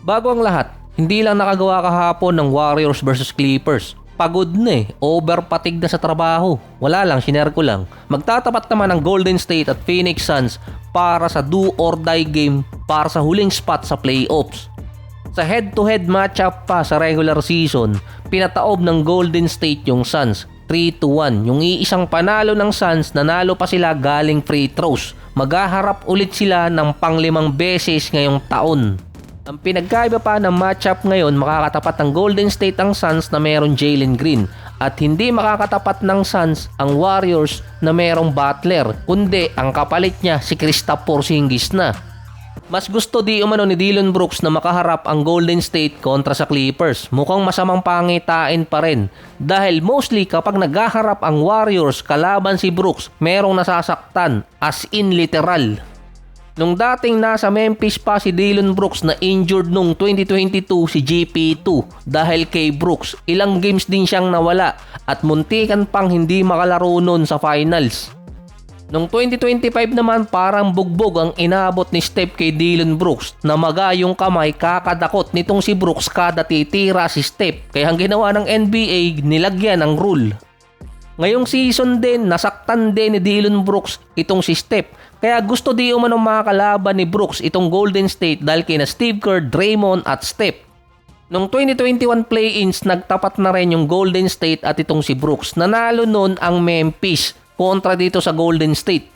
Bago ang lahat, hindi lang nakagawa kahapon ng Warriors versus Clippers. Pagod na overpatig na sa trabaho. Wala lang, shinare ko lang. Magtatapat naman ang Golden State at Phoenix Suns para sa do or die game para sa huling spot sa playoffs. Sa head-to-head matchup pa sa regular season, pinataob ng Golden State yung Suns 3-1. Yung iisang panalo ng Suns, nanalo pa sila galing free throws. Maghaharap ulit sila ng pang-5 beses ngayong taon. Ang pinagkaiba pa ng matchup ngayon, makakatapat ng Golden State ang Suns na merong Jalen Green at hindi makakatapat ng Suns ang Warriors na merong Butler, kundi ang kapalit niya si Kristaps Porzingis na. Mas gusto di umano ni Dillon Brooks na makaharap ang Golden State kontra sa Clippers. Mukhang masamang pangitain pa rin dahil mostly kapag naghaharap ang Warriors kalaban si Brooks, merong nasasaktan, as in literal. Nung dating nasa Memphis pa si Dillon Brooks na injured nung 2022 si GP2 dahil kay Brooks, ilang games din siyang nawala at muntikan pang hindi makalaro nun sa finals. Nung 2025 naman parang bugbog ang inabot ni Steph kay Dillon Brooks na maga yung kamay kakadakot nitong si Brooks kada titira si Steph kaya ang ginawa ng NBA nilagyan ng rule. Ngayong season din nasaktan din ni Dillon Brooks itong si Steph kaya gusto di umano makakalaban ni Brooks itong Golden State dahil kina Steve Kerr, Draymond at Steph. Nung 2021 play-ins nagtapat na rin yung Golden State at itong si Brooks. Nanalo nun ang Memphis kontra dito sa Golden State.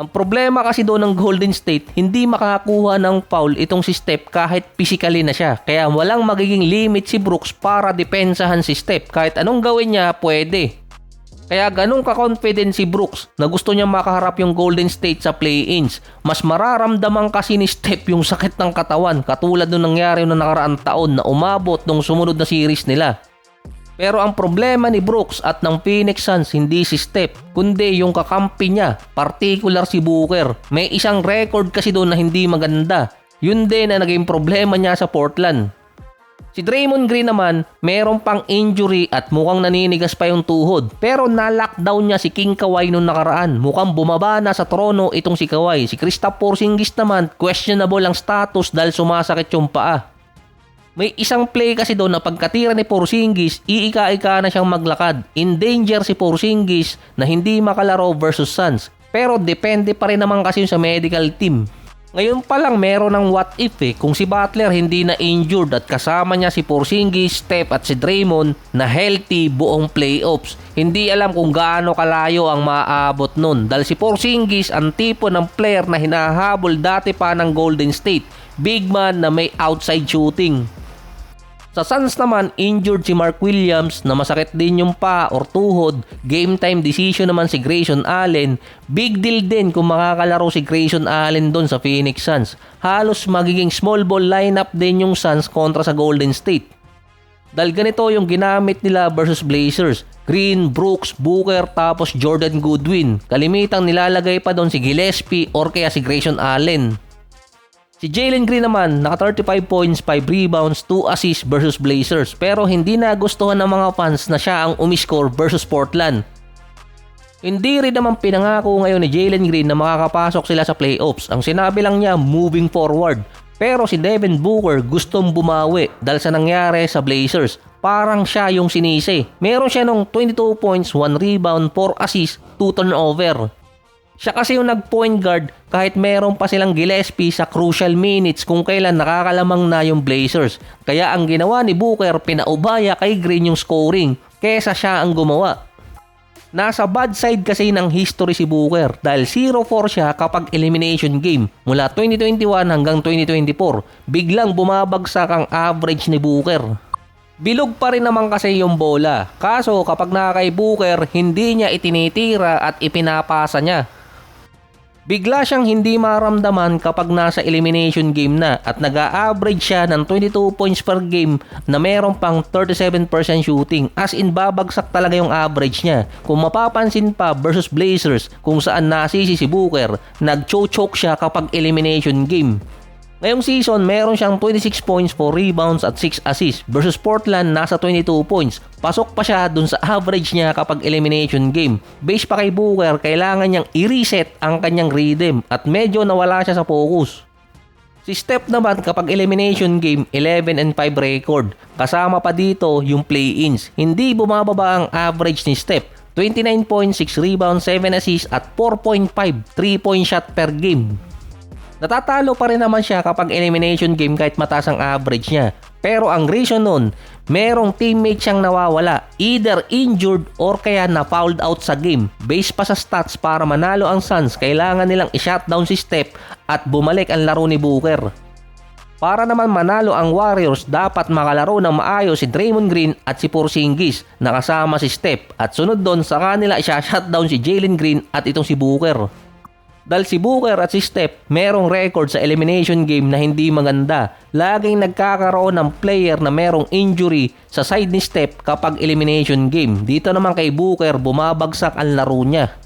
Ang problema kasi doon ng Golden State, hindi makakuha ng foul itong si Steph kahit physically na siya. Kaya walang magiging limit si Brooks para depensahan si Steph. Kahit anong gawin niya, pwede. Kaya ganun ka-confident si Brooks na gusto niya makaharap yung Golden State sa play-ins. Mas mararamdaman kasi ni Steph yung sakit ng katawan katulad nung nangyari noong nakaraang taon na umabot nung sumunod na series nila. Pero ang problema ni Brooks at ng Phoenix Suns hindi si Steph, kundi yung kakampi niya, particular si Booker. May isang record kasi doon na hindi maganda. Yun din na naging problema niya sa Portland. Si Draymond Green naman, meron pang injury at mukhang naninigas pa yung tuhod. Pero na-lockdown niya si King Kawhi nung nakaraan. Mukhang bumaba na sa trono itong si Kawhi. Si Kristaps Porzingis naman, questionable ang status dahil sumasakit yung paa. May isang play kasi doon na pagkatira ni Porzingis, iika-ika na siyang maglakad. In danger si Porzingis na hindi makalaro versus Suns. Pero depende pa rin naman kasi sa medical team. Ngayon pa lang meron ng what if kung si Butler hindi na injured at kasama niya si Porzingis, Steph at si Draymond na healthy buong playoffs. Hindi alam kung gaano kalayo ang maaabot nun dahil si Porzingis ang tipo ng player na hinahabol dati pa ng Golden State. Big man na may outside shooting. Sa Suns naman, injured si Mark Williams na masakit din yung paa or tuhod. Game time decision naman si Grayson Allen. Big deal din kung makakalaro si Grayson Allen doon sa Phoenix Suns. Halos magiging small ball lineup din yung Suns kontra sa Golden State. Dahil ganito yung ginamit nila versus Blazers. Green, Brooks, Booker, tapos Jordan Goodwin. Kalimitang nilalagay pa doon si Gillespie or kaya si Grayson Allen. Si Jalen Green naman, naka 35 points, 5 rebounds, 2 assists versus Blazers. Pero hindi nagustuhan ng mga fans na siya ang umiscore versus Portland. Hindi rin naman pinangako ngayon ni Jalen Green na makakapasok sila sa playoffs. Ang sinabi lang niya, moving forward. Pero si Devin Booker gustong bumawi dahil sa nangyari sa Blazers. Parang siya yung sinisi. Meron siya nung 22 points, 1 rebound, 4 assists, 2 turnover. Siya kasi yung nag-point guard kahit meron pa silang Gillespie sa crucial minutes kung kailan nakakalamang na yung Blazers. Kaya ang ginawa ni Booker, pinaubaya kay Green yung scoring kesa siya ang gumawa. Nasa bad side kasi ng history si Booker dahil 0-4 siya kapag elimination game mula 2021 hanggang 2024. Biglang bumabagsak ang average ni Booker. Bilog pa rin naman kasi yung bola. Kaso kapag nakakay Booker, hindi niya itinitira at ipinapasa niya. Bigla siyang hindi maramdaman kapag nasa elimination game na at nag-a-average siya ng 22 points per game na meron pang 37% shooting. As in babagsak talaga yung average niya. Kung mapapansin pa versus Blazers kung saan nasisi si Booker, nag-choke siya kapag elimination game. Ngayong season, meron siyang 26 points, 4 rebounds at 6 assists versus Portland nasa 22 points. Pasok pa siya dun sa average niya kapag elimination game. Base pa kay Booker, kailangan niyang i-reset ang kanyang rhythm at medyo nawala siya sa focus. Si Steph naman kapag elimination game 11 and 5 record. Kasama pa dito yung play-ins. Hindi bumababa ang average ni Steph. 29.6 rebounds, 7 assists at 4.5 3-point shot per game. Natatalo pa rin naman siya kapag elimination game kahit mataas ang average niya. Pero ang reason nun, merong teammate siyang nawawala, either injured or kaya na-fouled out sa game. Based pa sa stats para manalo ang Suns, kailangan nilang i-shutdown si Steph at bumalik ang laro ni Booker. Para naman manalo ang Warriors, dapat makalaro ng maayos si Draymond Green at si Porzingis na kasama si Steph at sunod doon sa kanila i-shutdown si Jalen Green at itong si Booker. Dahil si Booker at si Steph merong record sa elimination game na hindi maganda. Laging nagkakaroon ng player na merong injury sa side ni Steph kapag elimination game. Dito naman kay Booker bumabagsak ang laro niya.